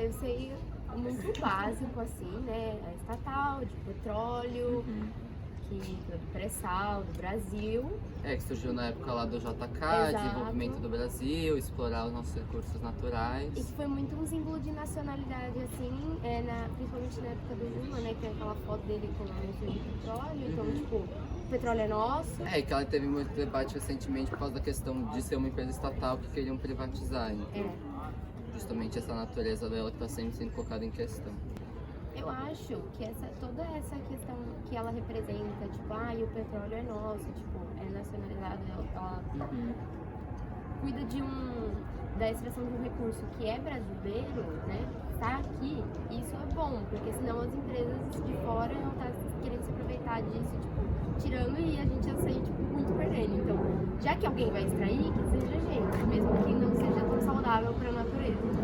eu sei muito básico, assim, né? É estatal, de petróleo, que do pré-sal, do Brasil. Que surgiu na época lá do JK, Exato. desenvolvimento do Brasil, explorar os nossos recursos naturais. E que foi muito um símbolo de nacionalidade, assim, principalmente na época do Lula, né? Que tem aquela foto dele com o anúncio de petróleo. Então, tipo, o petróleo é nosso. E que ela teve muito debate recentemente por causa da questão de ser uma empresa estatal que queriam privatizar. Então, justamente essa natureza dela que está sempre sendo colocada em questão. Eu acho que toda essa questão que ela representa, tipo, o petróleo é nosso, tipo, é nacionalizado, ela cuida da extração de um recurso que é brasileiro, né? Tá aqui, isso é bom, porque senão as empresas de fora não estão querendo se aproveitar disso, tipo, tirando e a gente ia sair, tipo, muito perdendo. Então, já que alguém vai extrair, que seja a gente, mesmo que não seja tão saudável para a natureza.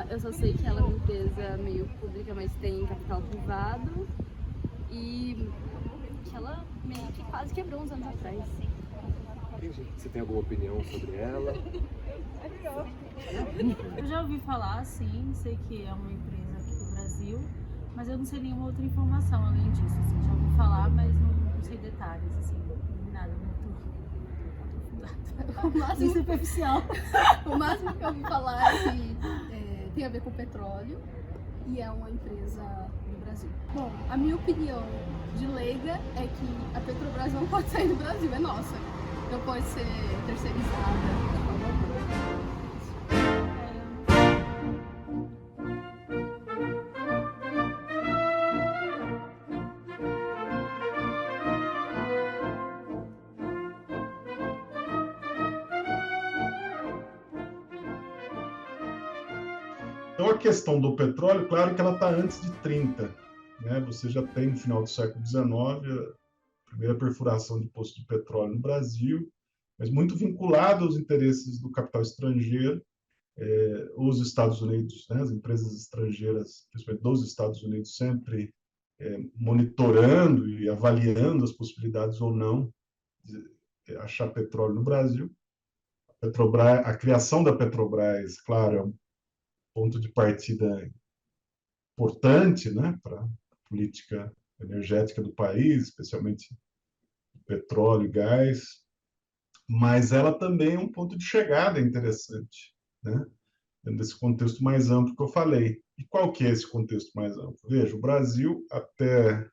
Eu só sei que ela é uma empresa meio pública, mas tem capital privado e que ela meio que quase quebrou uns anos atrás. Você tem alguma opinião sobre ela? Eu já ouvi falar, sim, sei que é uma empresa aqui do Brasil, mas eu não sei nenhuma outra informação além disso. Assim, já ouvi falar, mas não sei detalhes, assim, nada muito superficial. O máximo que eu ouvi falar é que tem a ver com petróleo e é uma empresa do Brasil. Bom, a minha opinião de leiga é que a Petrobras não pode sair do Brasil, é nossa. Não pode ser terceirizada. Então, a questão do petróleo, claro que ela está antes de 30. Né? Você já tem, no final do século XIX, a primeira perfuração de poço de petróleo no Brasil, mas muito vinculado aos interesses do capital estrangeiro, os Estados Unidos, né? As empresas estrangeiras, principalmente dos Estados Unidos, sempre monitorando e avaliando as possibilidades ou não de achar petróleo no Brasil. A criação da Petrobras, claro, é um ponto de partida importante, né, para a política energética do país, especialmente petróleo e gás, mas ela também é um ponto de chegada interessante, né, dentro desse contexto mais amplo que eu falei. E qual que é esse contexto mais amplo? Veja, o Brasil, até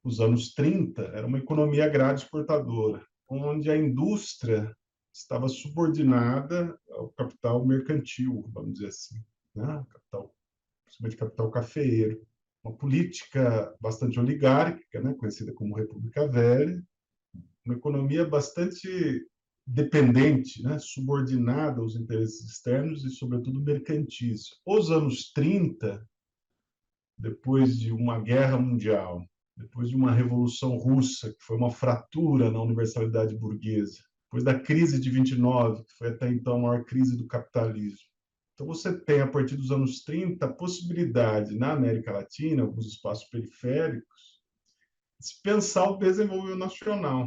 os anos 30, era uma economia agrária exportadora, onde a indústria estava subordinada ao capital mercantil, vamos dizer assim, né? Principalmente capital cafeeiro. Uma política bastante oligárquica, né? Conhecida como República Velha, uma economia bastante dependente, né? Subordinada aos interesses externos e, sobretudo, mercantis. Os anos 30, depois de uma guerra mundial, depois de uma revolução russa, que foi uma fratura na universalidade burguesa, depois da crise de 29, que foi até então a maior crise do capitalismo. Então, você tem, a partir dos anos 30, a possibilidade, na América Latina, alguns espaços periféricos, de se pensar o desenvolvimento nacional.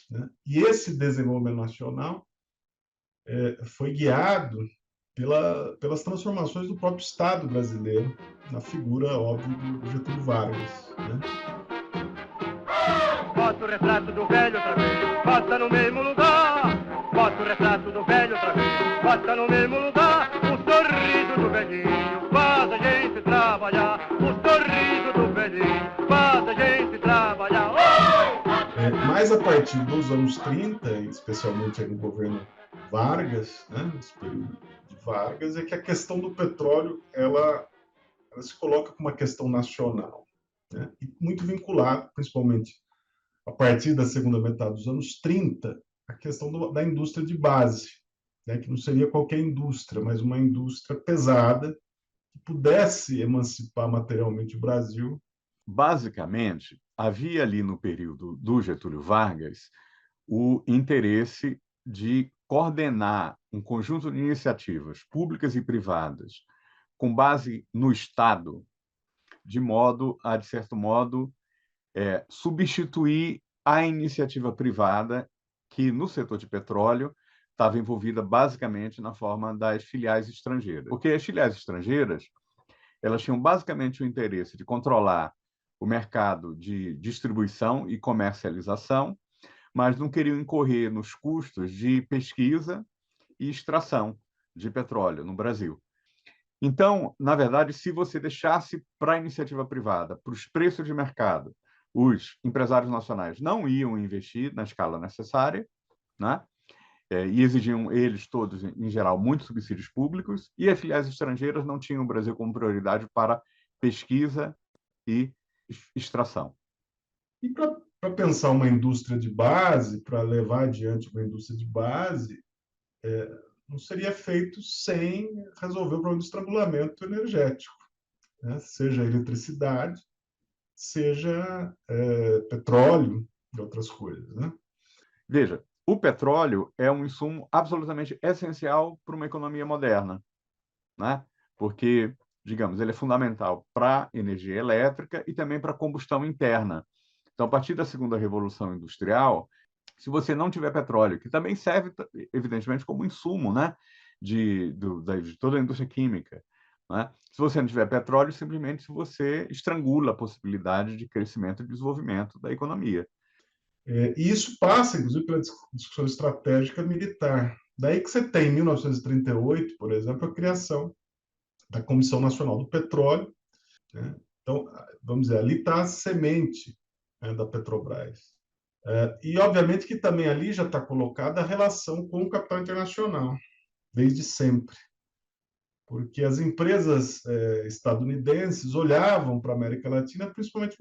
Né? E esse desenvolvimento nacional foi guiado pelas transformações do próprio Estado brasileiro, na figura, óbvio, do Getúlio Vargas. Né? Bota o retrato do velho outra vez, bota no mesmo lugar. Bota o retrato do velho outra vez, bota no mesmo lugar. O sorriso do velhinho faz a gente trabalhar. O sorriso do velhinho faz a gente trabalhar. Mas a partir dos anos 30, especialmente no governo Vargas, né, nesse período de Vargas, é que a questão do petróleo ela se coloca como uma questão nacional, né, e muito vinculado, principalmente a partir da segunda metade dos anos 30, a questão da indústria de base, né, que não seria qualquer indústria, mas uma indústria pesada que pudesse emancipar materialmente o Brasil. Basicamente, havia ali no período do Getúlio Vargas o interesse de coordenar um conjunto de iniciativas públicas e privadas com base no Estado, de modo a, de certo modo, substituir a iniciativa privada que, no setor de petróleo, estava envolvida basicamente na forma das filiais estrangeiras. Porque as filiais estrangeiras elas tinham basicamente o interesse de controlar o mercado de distribuição e comercialização, mas não queriam incorrer nos custos de pesquisa e extração de petróleo no Brasil. Então, na verdade, se você deixasse para a iniciativa privada, para os preços de mercado, os empresários nacionais não iam investir na escala necessária, né? E exigiam eles todos, em geral, muitos subsídios públicos, e as filiais estrangeiras não tinham o Brasil como prioridade para pesquisa e extração. E para pensar uma indústria de base, para levar adiante uma indústria de base, não seria feito sem resolver o problema do estrangulamento energético, né? Seja eletricidade, seja petróleo e outras coisas, né? Veja, o petróleo é um insumo absolutamente essencial para uma economia moderna, né? Porque, digamos, ele é fundamental para a energia elétrica e também para a combustão interna. Então, a partir da segunda revolução industrial, se você não tiver petróleo, que também serve, evidentemente, como insumo, né, de toda a indústria química, né? Se você não tiver petróleo, simplesmente você estrangula a possibilidade de crescimento e desenvolvimento da economia. E isso passa, inclusive, pela discussão estratégica militar. Daí que você tem, em 1938, por exemplo, a criação da Comissão Nacional do Petróleo, né? Então, vamos dizer, ali está a semente, né, da Petrobras. E, obviamente, que também ali já está colocada a relação com o capital internacional, desde sempre. Porque as empresas estadunidenses olhavam para a América Latina, principalmente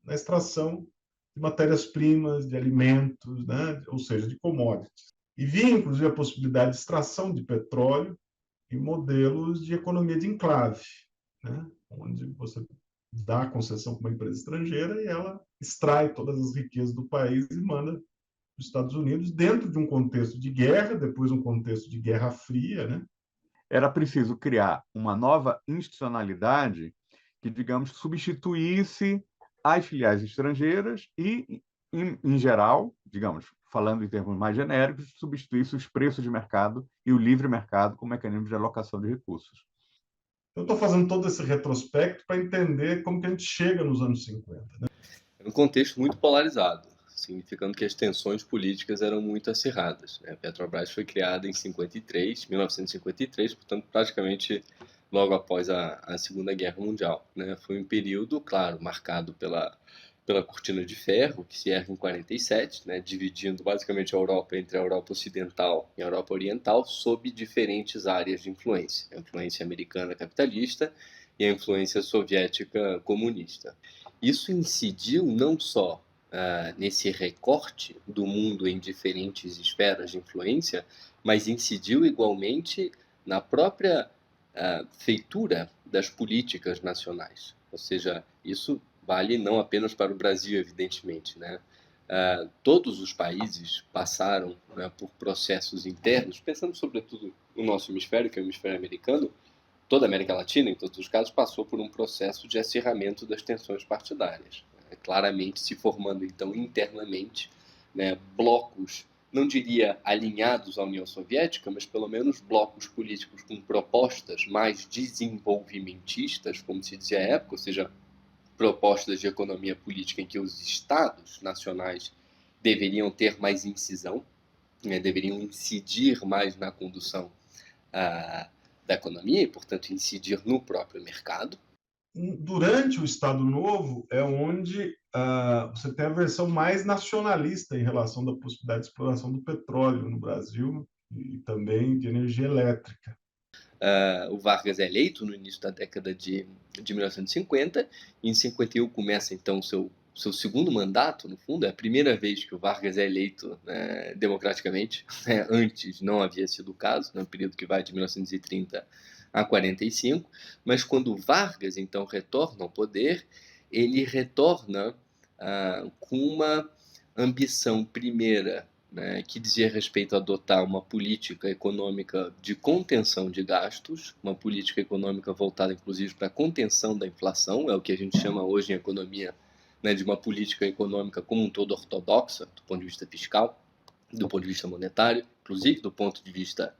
na extração de matérias-primas, de alimentos, né? Ou seja, de commodities. E via, inclusive, a possibilidade de extração de petróleo em modelos de economia de enclave, né? Onde você dá a concessão para uma empresa estrangeira e ela extrai todas as riquezas do país e manda para os Estados Unidos, dentro de um contexto de guerra, depois um contexto de Guerra Fria, né? Era preciso criar uma nova institucionalidade que, digamos, substituísse as filiais estrangeiras e, em geral, digamos, falando em termos mais genéricos, substituísse os preços de mercado e o livre mercado como mecanismo de alocação de recursos. Eu estou fazendo todo esse retrospecto para entender como que a gente chega nos anos 50. Né? É um contexto muito polarizado, significando que as tensões políticas eram muito acirradas. A Petrobras foi criada em 1953, portanto, praticamente logo após a Segunda Guerra Mundial. Foi um período, claro, marcado pela cortina de ferro, que se ergue em 47, dividindo basicamente a Europa entre a Europa Ocidental e a Europa Oriental, sob diferentes áreas de influência. A influência americana capitalista e a influência soviética comunista. Isso incidiu não só nesse recorte do mundo em diferentes esferas de influência, mas incidiu igualmente na própria feitura das políticas nacionais. Ou seja, isso vale não apenas para o Brasil, evidentemente, todos os países passaram por processos internos, pensando sobretudo no nosso hemisfério, que é o hemisfério americano. Toda a América Latina, em todos os casos, passou por um processo de acirramento das tensões partidárias, claramente se formando, então, internamente, blocos, não diria alinhados à União Soviética, mas pelo menos blocos políticos com propostas mais desenvolvimentistas, como se dizia à época, ou seja, propostas de economia política em que os estados nacionais deveriam ter mais incisão, deveriam incidir mais na condução da economia e, portanto, incidir no próprio mercado. Durante o Estado Novo é onde você tem a versão mais nacionalista em relação da possibilidade de exploração do petróleo no Brasil e também de energia elétrica. O Vargas é eleito no início da década de 1950, e em 51 começa então seu segundo mandato, no fundo. É a primeira vez que o Vargas é eleito democraticamente. Antes não havia sido o caso, no período que vai de 1930 a 45, mas quando o Vargas então retorna ao poder, ele retorna com uma ambição primeira, que dizia respeito a adotar uma política econômica de contenção de gastos, uma política econômica voltada, inclusive, para a contenção da inflação, é o que a gente chama hoje em economia de uma política econômica como um todo ortodoxa, do ponto de vista fiscal, do ponto de vista monetário, inclusive do ponto de vista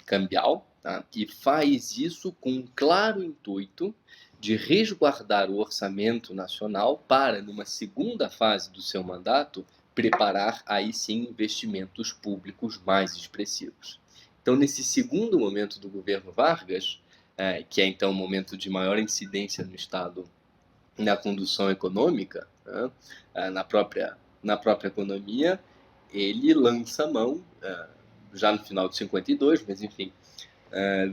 cambial. tá? E faz isso com um claro intuito de resguardar o orçamento nacional para, numa segunda fase do seu mandato, preparar aí sim investimentos públicos mais expressivos. Então, nesse segundo momento do governo Vargas, que é então o momento de maior incidência no Estado na condução econômica, né, na própria economia, ele lança a mão, já no final de 52, mas enfim,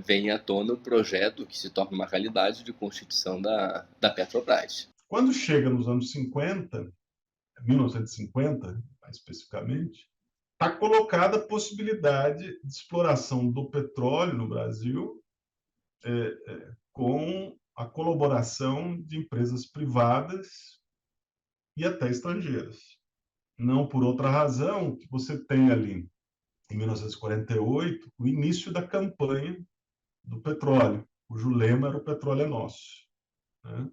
vem à tona o projeto que se torna uma realidade de constituição da Petrobras. Quando chega nos anos 50, 1950, mais especificamente, está colocada a possibilidade de exploração do petróleo no Brasil com a colaboração de empresas privadas e até estrangeiras. Não por outra razão que você tem ali, em 1948, o início da campanha do petróleo, cujo lema era "O petróleo é nosso", né?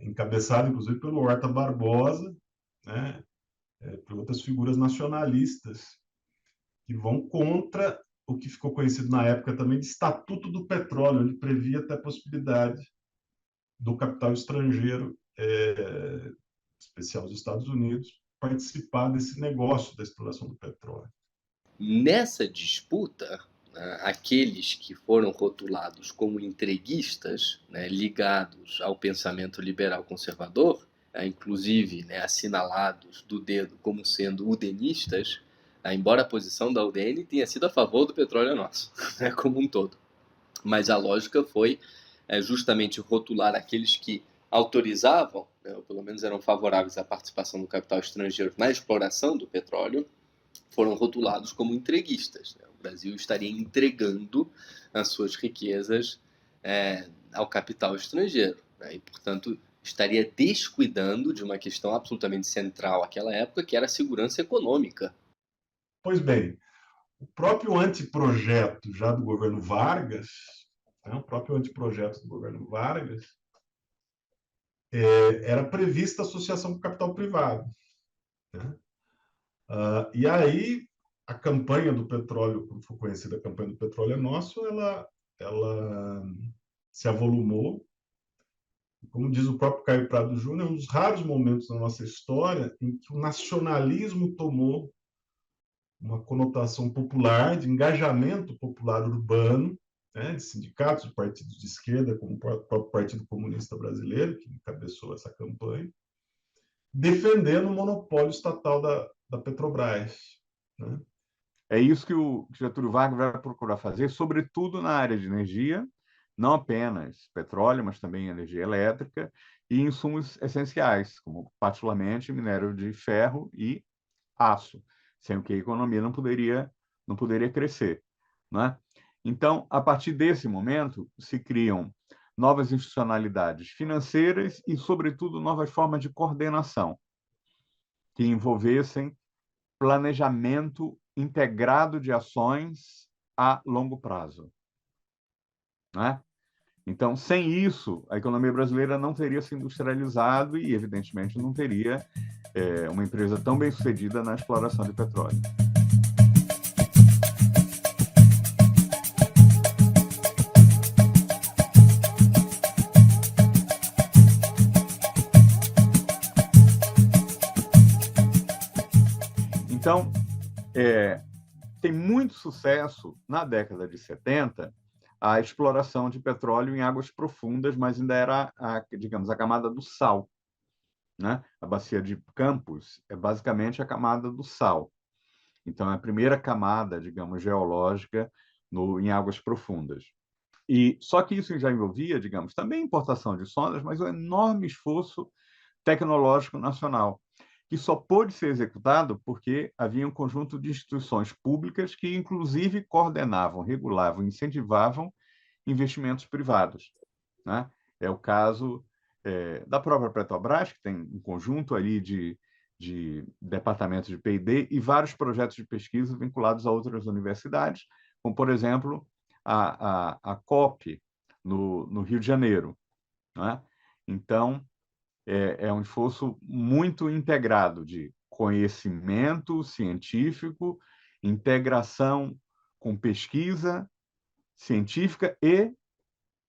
Encabeçado, inclusive, pelo Horta Barbosa, né? Por outras figuras nacionalistas que vão contra o que ficou conhecido na época também de Estatuto do Petróleo, onde previa até a possibilidade do capital estrangeiro, especial dos Estados Unidos, participar desse negócio da exploração do petróleo. Nessa disputa, aqueles que foram rotulados como entreguistas, né, ligados ao pensamento liberal conservador, inclusive assinalados do dedo como sendo udenistas, embora a posição da UDN tenha sido a favor do petróleo nosso, como um todo. Mas a lógica foi justamente rotular aqueles que autorizavam, ou pelo menos eram favoráveis à participação do capital estrangeiro na exploração do petróleo, foram rotulados como entreguistas. O Brasil estaria entregando as suas riquezas ao capital estrangeiro, e, portanto, estaria descuidando de uma questão absolutamente central àquela época, que era a segurança econômica. Pois bem, o próprio anteprojeto já do governo Vargas, era prevista a associação com o capital privado, né? E aí a campanha do petróleo, como foi conhecida, a campanha do petróleo é nosso, ela se avolumou. Como diz o próprio Caio Prado Júnior, é um dos raros momentos na nossa história em que o nacionalismo tomou uma conotação popular, de engajamento popular urbano, né, de sindicatos, de partidos de esquerda, como o próprio Partido Comunista Brasileiro, que encabeçou essa campanha, defendendo o monopólio estatal da Petrobras, né? É isso que o Getúlio Vargas vai procurar fazer, sobretudo na área de energia, não apenas petróleo, mas também energia elétrica e insumos essenciais, como particularmente minério de ferro e aço, sem o que a economia não poderia crescer, né? Então, a partir desse momento, se criam novas institucionalidades financeiras e, sobretudo, novas formas de coordenação que envolvessem planejamento integrado de ações a longo prazo, né? Então, sem isso, a economia brasileira não teria se industrializado e, evidentemente, não teria uma empresa tão bem-sucedida na exploração de petróleo. Então, tem muito sucesso na década de 70 a exploração de petróleo em águas profundas, mas ainda era, digamos, a camada do sal, né? A bacia de Campos é basicamente a camada do sal. Então, é a primeira camada, digamos, geológica em águas profundas. E só que isso já envolvia, digamos, também importação de sondas, mas um enorme esforço tecnológico nacional, que só pôde ser executado porque havia um conjunto de instituições públicas que, inclusive, coordenavam, regulavam, incentivavam investimentos privados, né? É o caso da própria Petrobras, que tem um conjunto ali de departamentos de P&D e vários projetos de pesquisa vinculados a outras universidades, como, por exemplo, a COP, no Rio de Janeiro, né? Então, é um esforço muito integrado de conhecimento científico, integração com pesquisa científica e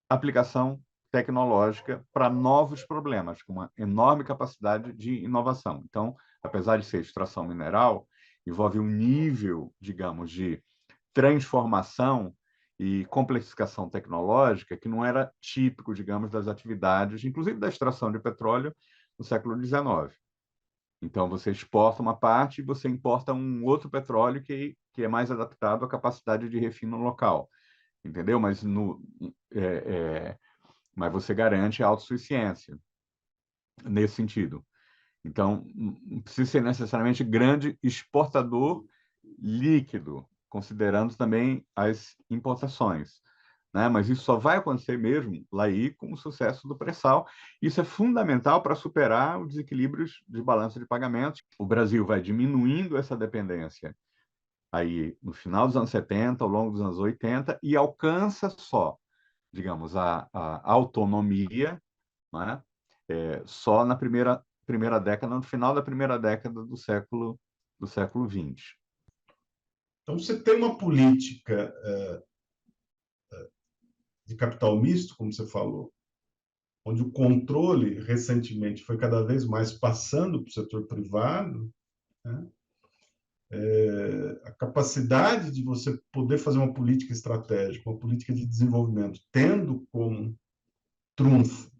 aplicação tecnológica para novos problemas, com uma enorme capacidade de inovação. Então, apesar de ser extração mineral, envolve um nível, digamos, de transformação e complexificação tecnológica que não era típico, digamos, das atividades, inclusive da extração de petróleo no século XIX. Então, você exporta uma parte e você importa um outro petróleo que é mais adaptado à capacidade de refino local, entendeu? Mas você garante a autossuficiência nesse sentido. Então, não precisa ser necessariamente grande exportador líquido, considerando também as importações, né? Mas isso só vai acontecer mesmo lá aí com o sucesso do pré-sal. Isso é fundamental para superar os desequilíbrios de balança de pagamentos. O Brasil vai diminuindo essa dependência aí no final dos anos 70, ao longo dos anos 80, e alcança só, digamos, a autonomia, né? Só na primeira década, no final da primeira década do século XX. Então, você tem uma política de capital misto, como você falou, onde o controle, recentemente, foi cada vez mais passando para o setor privado, né? A capacidade de você poder fazer uma política estratégica, uma política de desenvolvimento, tendo como trunfo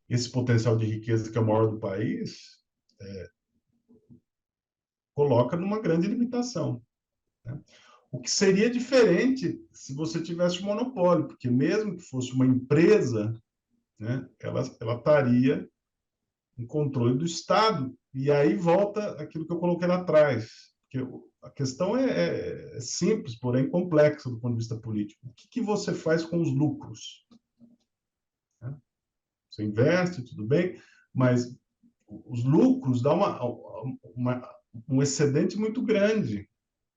esse potencial de riqueza que é o maior do país, coloca numa grande limitação, né? O que seria diferente se você tivesse um monopólio, porque mesmo que fosse uma empresa, né, ela estaria em controle do Estado. E aí volta aquilo que eu coloquei lá atrás, porque a questão é simples, porém complexa do ponto de vista político. O que você faz com os lucros? Você investe, tudo bem, mas os lucros dão um excedente muito grande,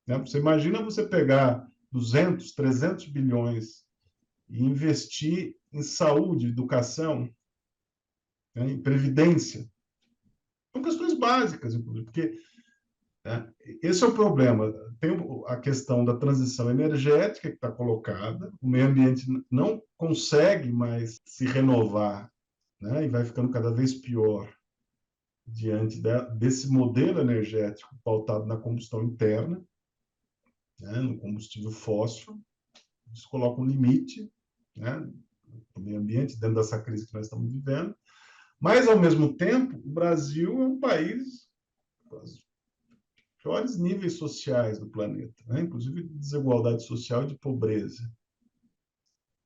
né? Você imagina você pegar 200, 300 bilhões e investir em saúde, educação, né, em previdência. São questões básicas, inclusive, porque, né, esse é o problema. Tem a questão da transição energética que está colocada, o meio ambiente não consegue mais se renovar, né, e vai ficando cada vez pior diante desse modelo energético pautado na combustão interna, né, no combustível fóssil. Isso coloca um limite, né, no meio ambiente, dentro dessa crise que nós estamos vivendo. Mas, ao mesmo tempo, o Brasil é um país com os piores níveis sociais do planeta, né, inclusive de desigualdade social e de pobreza.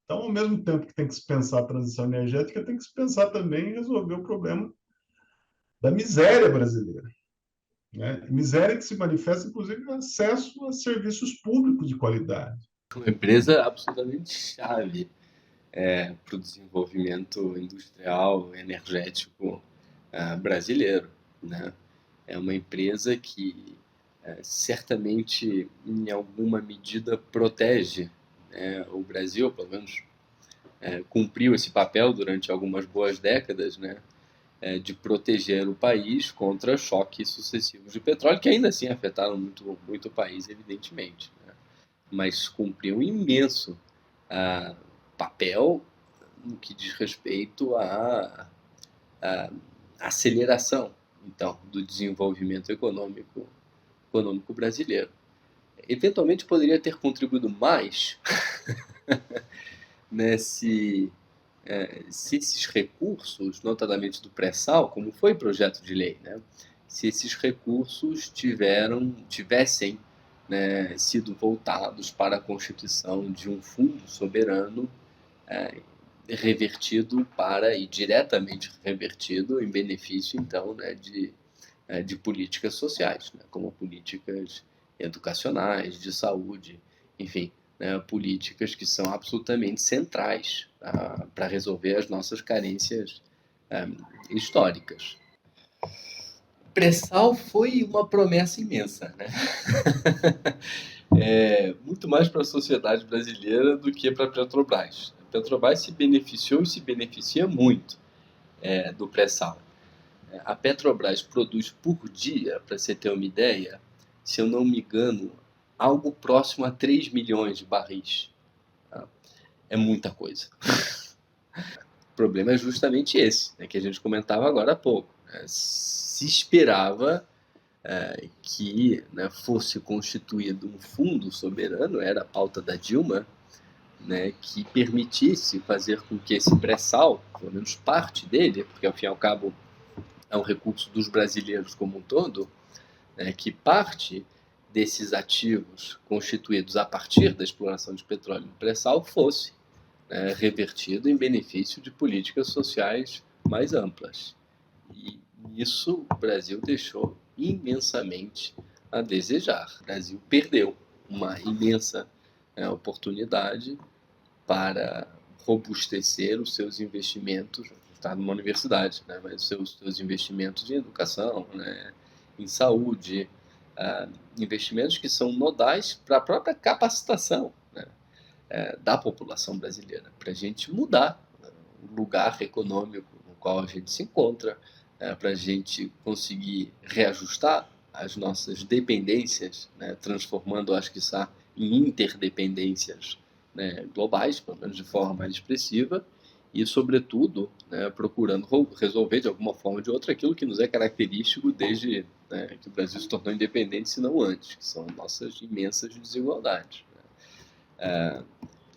Então, ao mesmo tempo que tem que se pensar a transição energética, tem que se pensar também em resolver o problema da miséria brasileira, né? Miséria que se manifesta, inclusive, no acesso a serviços públicos de qualidade. Uma empresa absolutamente chave para o desenvolvimento industrial, energético brasileiro, né? É uma empresa que certamente, em alguma medida, protege, né? O Brasil, pelo menos, cumpriu esse papel durante algumas boas décadas, né? De proteger o país contra choques sucessivos de petróleo, que ainda assim afetaram muito, muito o país, evidentemente, né? Mas cumpriu um imenso papel no que diz respeito à aceleração, então, do desenvolvimento econômico brasileiro. Eventualmente poderia ter contribuído mais se esses recursos, notadamente do pré-sal, como foi projeto de lei, né, se esses recursos tivessem, né, sido voltados para a constituição de um fundo soberano revertido e diretamente revertido em benefício, então, né, de políticas sociais, né, como políticas educacionais, de saúde, enfim, né, políticas que são absolutamente centrais para resolver as nossas carências históricas. O pré-sal foi uma promessa imensa, né? Muito mais para a sociedade brasileira do que para a Petrobras. A Petrobras se beneficiou e se beneficia muito do pré-sal. A Petrobras produz por dia, para você ter uma ideia, se eu não me engano, algo próximo a 3 milhões de barris. Tá? É muita coisa. O problema é justamente esse, né, que a gente comentava agora há pouco. Se esperava que, né, fosse constituído um fundo soberano, era a pauta da Dilma, né, que permitisse fazer com que esse pré-sal, pelo menos parte dele, porque ao fim e ao cabo é um recurso dos brasileiros como um todo, né, que parte desses ativos constituídos a partir da exploração de petróleo no pré-sal fosse, né, revertido em benefício de políticas sociais mais amplas. E nisso o Brasil deixou imensamente a desejar. O Brasil perdeu uma imensa oportunidade para robustecer os seus investimentos, está numa universidade, né, mas os seus investimentos em educação, né, em saúde, investimentos que são nodais para a própria capacitação, né, da população brasileira, para a gente mudar, né, o lugar econômico no qual a gente se encontra, para a gente conseguir reajustar as nossas dependências, né, transformando, acho que está em interdependências, né, globais, pelo menos de forma mais expressiva, e, sobretudo, né, procurando resolver de alguma forma ou de outra aquilo que nos é característico desde, né, que o Brasil se tornou independente, se não antes, que são nossas imensas desigualdades.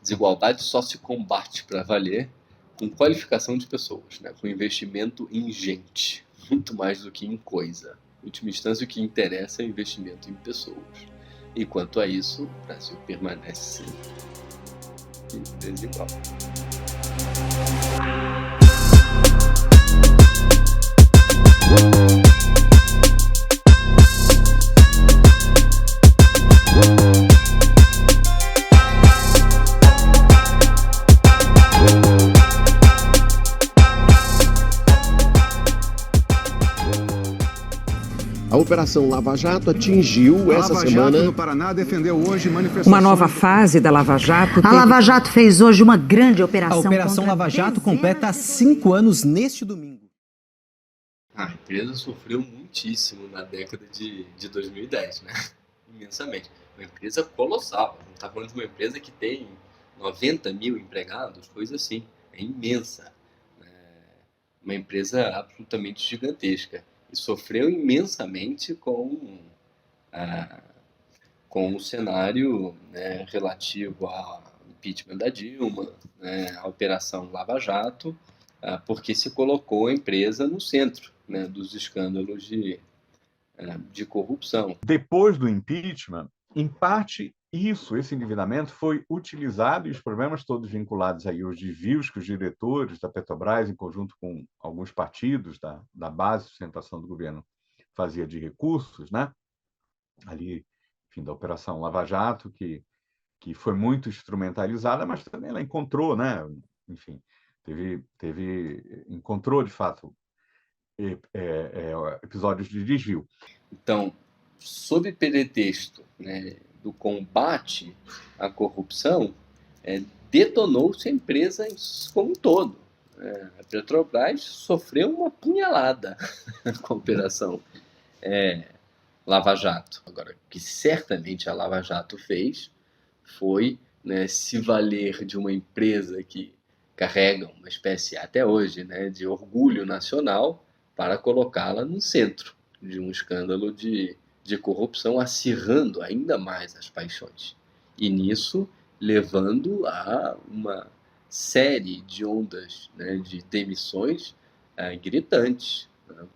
Desigualdade só se combate para valer com qualificação de pessoas, né, com investimento em gente, muito mais do que em coisa. Em última instância, o que interessa é o investimento em pessoas. E quanto a isso, o Brasil permanece desigual. A Operação Lava Jato atingiu essa semana... Lava Jato no Paraná defendeu hoje manifestações... Uma nova fase da Lava Jato... A Lava Jato fez hoje uma grande operação... A Operação Lava Jato completa 5 anos neste domingo. A empresa sofreu muitíssimo na década de 2010, né? Imensamente. Uma empresa colossal. A gente está falando de uma empresa que tem 90 mil empregados, coisa assim. É imensa. Uma empresa absolutamente gigantesca. E sofreu imensamente com o cenário, né, relativo ao impeachment da Dilma, né, a Operação Lava Jato, porque se colocou a empresa no centro, né, dos escândalos de corrupção. Depois do impeachment, em parte, esse endividamento foi utilizado, e os problemas todos vinculados aí aos desvios que os diretores da Petrobras, em conjunto com alguns partidos da base de sustentação do governo, fazia de recursos, né? Ali, enfim, da Operação Lava Jato, que foi muito instrumentalizada, mas também ela encontrou, né? Enfim, encontrou, de fato, episódios de desvio. Então, sob pretexto, né, do combate à corrupção, detonou-se a empresa como um todo. A Petrobras sofreu uma punhalada com a Operação Lava Jato. Agora, o que certamente a Lava Jato fez foi, né, se valer de uma empresa que carrega uma espécie, até hoje, né, de orgulho nacional, para colocá-la no centro de um escândalo de corrupção, acirrando ainda mais as paixões. E nisso, levando a uma série de ondas, né, de demissões gritantes. Né?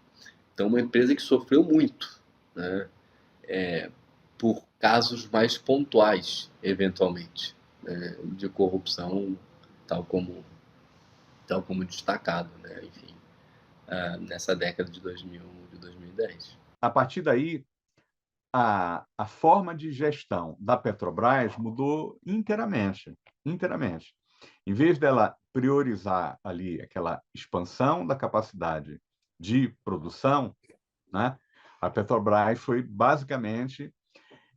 Então, uma empresa que sofreu muito, né, por casos mais pontuais, eventualmente, né, de corrupção, tal como destacado, né, enfim, nessa década de 2000 e 2010. A partir daí, a forma de gestão da Petrobras mudou inteiramente. Em vez dela priorizar ali aquela expansão da capacidade de produção, né, a Petrobras foi basicamente,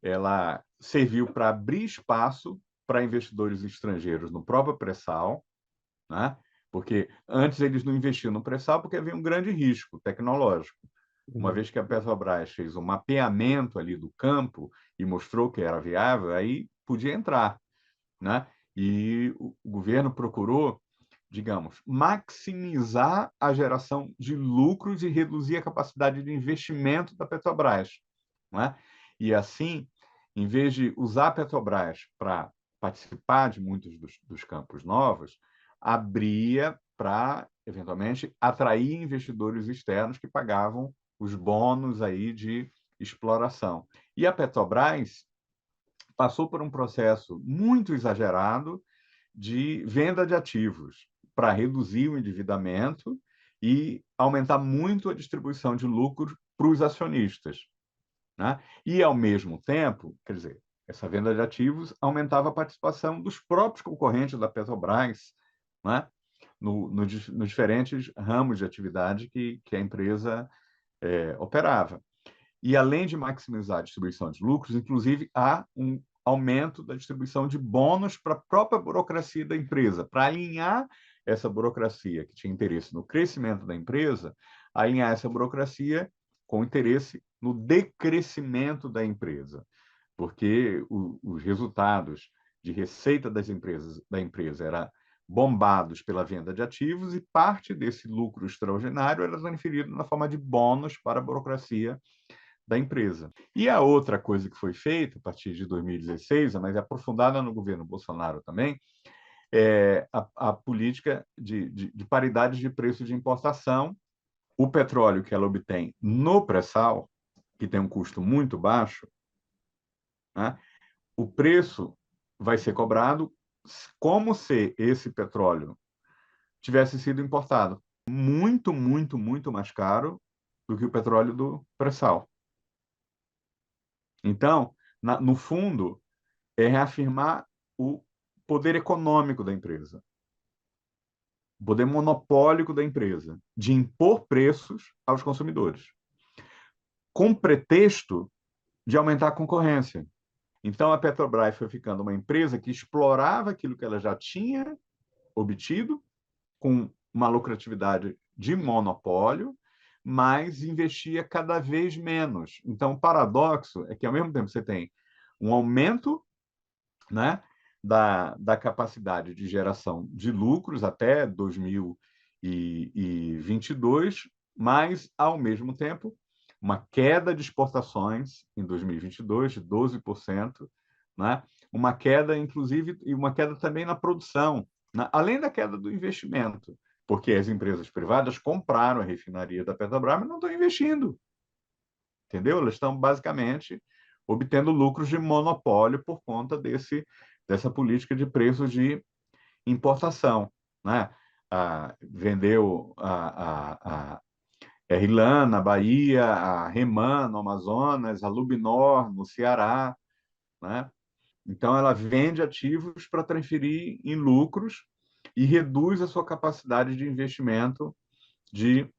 ela serviu para abrir espaço para investidores estrangeiros no próprio pré-sal, né, porque antes eles não investiam no pré-sal porque havia um grande risco tecnológico. Uma vez que a Petrobras fez um mapeamento ali do campo e mostrou que era viável, aí podia entrar, né? E o governo procurou, digamos, maximizar a geração de lucros e reduzir a capacidade de investimento da Petrobras, né? E assim, em vez de usar a Petrobras para participar de muitos dos campos novos, abria para, eventualmente, atrair investidores externos que pagavam os bônus aí de exploração. E a Petrobras passou por um processo muito exagerado de venda de ativos para reduzir o endividamento e aumentar muito a distribuição de lucros para os acionistas, né? E, ao mesmo tempo, quer dizer, essa venda de ativos aumentava a participação dos próprios concorrentes da Petrobras, né? Nos diferentes ramos de atividade que a empresa operava. E, além de maximizar a distribuição de lucros, inclusive, há um aumento da distribuição de bônus para a própria burocracia da empresa, para alinhar essa burocracia que tinha interesse no crescimento da empresa, alinhar essa burocracia com interesse no decrescimento da empresa, porque os resultados de receita da empresa eram bombados pela venda de ativos e parte desse lucro extraordinário era transferido na forma de bônus para a burocracia da empresa. E a outra coisa que foi feita a partir de 2016, mas aprofundada no governo Bolsonaro também, é a política de paridade de preço de importação. O petróleo que ela obtém no pré-sal, que tem um custo muito baixo, né, o preço vai ser cobrado como se esse petróleo tivesse sido importado. Muito, muito, muito mais caro do que o petróleo do pré-sal. Então, no fundo, é reafirmar o poder econômico da empresa, o poder monopólico da empresa, de impor preços aos consumidores, com pretexto de aumentar a concorrência. Então, a Petrobras foi ficando uma empresa que explorava aquilo que ela já tinha obtido, com uma lucratividade de monopólio, mas investia cada vez menos. Então, o paradoxo é que, ao mesmo tempo, você tem um aumento, né, da capacidade de geração de lucros até 2022, mas, ao mesmo tempo, uma queda de exportações em 2022 de 12%, né? Uma queda, inclusive, e uma queda também na produção, né? Além da queda do investimento, porque as empresas privadas compraram a refinaria da Petrobras, mas não estão investindo. Entendeu? Elas estão, basicamente, obtendo lucros de monopólio por conta dessa política de preços de importação, né? Vendeu a RLAN na Bahia, a REMAN no Amazonas, a Lubnor no Ceará, né? Então, ela vende ativos para transferir em lucros e reduz a sua capacidade de investimento de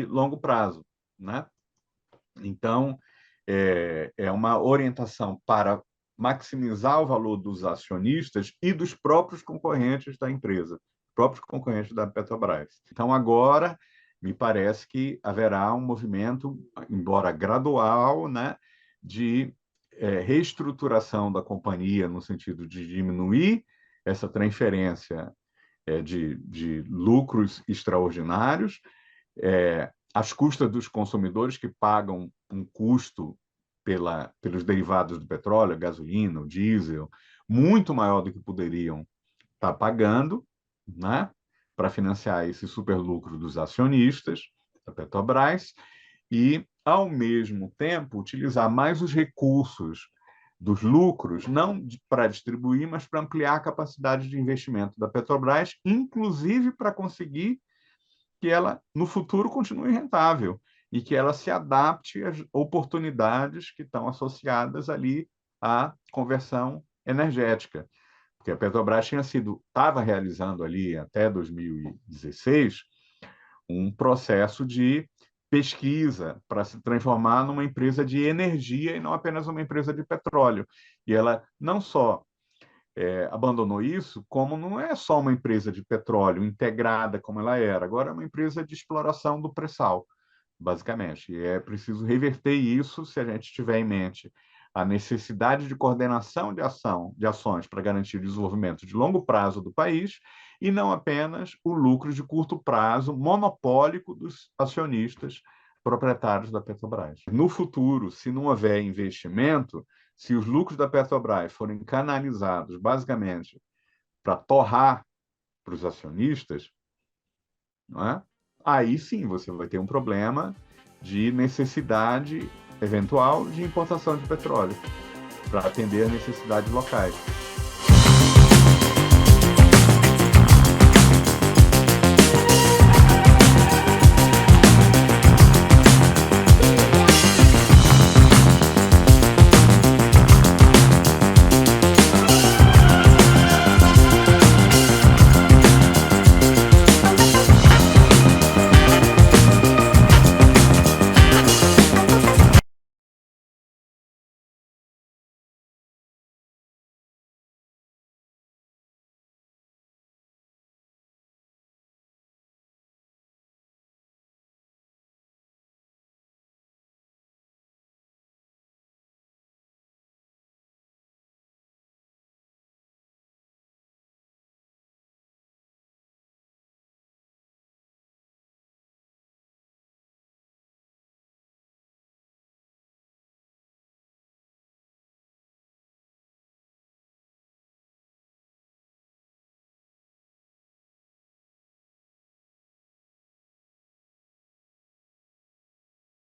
longo prazo, né? Então, é uma orientação para maximizar o valor dos acionistas e dos próprios concorrentes da empresa, próprios concorrentes da Petrobras. Então, agora, me parece que haverá um movimento, embora gradual, né, de reestruturação da companhia no sentido de diminuir essa transferência de lucros extraordinários, às custas dos consumidores que pagam um custo pelos derivados do petróleo, gasolina, o diesel, muito maior do que poderiam estar pagando, né, para financiar esse superlucro dos acionistas da Petrobras e, ao mesmo tempo, utilizar mais os recursos dos lucros, não para distribuir, mas para ampliar a capacidade de investimento da Petrobras, inclusive para conseguir que ela, no futuro, continue rentável e que ela se adapte às oportunidades que estão associadas ali à conversão energética. Porque a Petrobras estava realizando ali, até 2016, um processo de pesquisa para se transformar numa empresa de energia e não apenas uma empresa de petróleo. E ela não só abandonou isso, como não é só uma empresa de petróleo integrada como ela era, agora é uma empresa de exploração do pré-sal, basicamente. E é preciso reverter isso se a gente tiver em mente a necessidade de coordenação de ações para garantir o desenvolvimento de longo prazo do país e não apenas o lucro de curto prazo monopólico dos acionistas proprietários da Petrobras. No futuro, se não houver investimento, se os lucros da Petrobras forem canalizados basicamente para torrar para os acionistas, não é? Aí sim você vai ter um problema de necessidade eventual de importação de petróleo para atender as necessidades locais.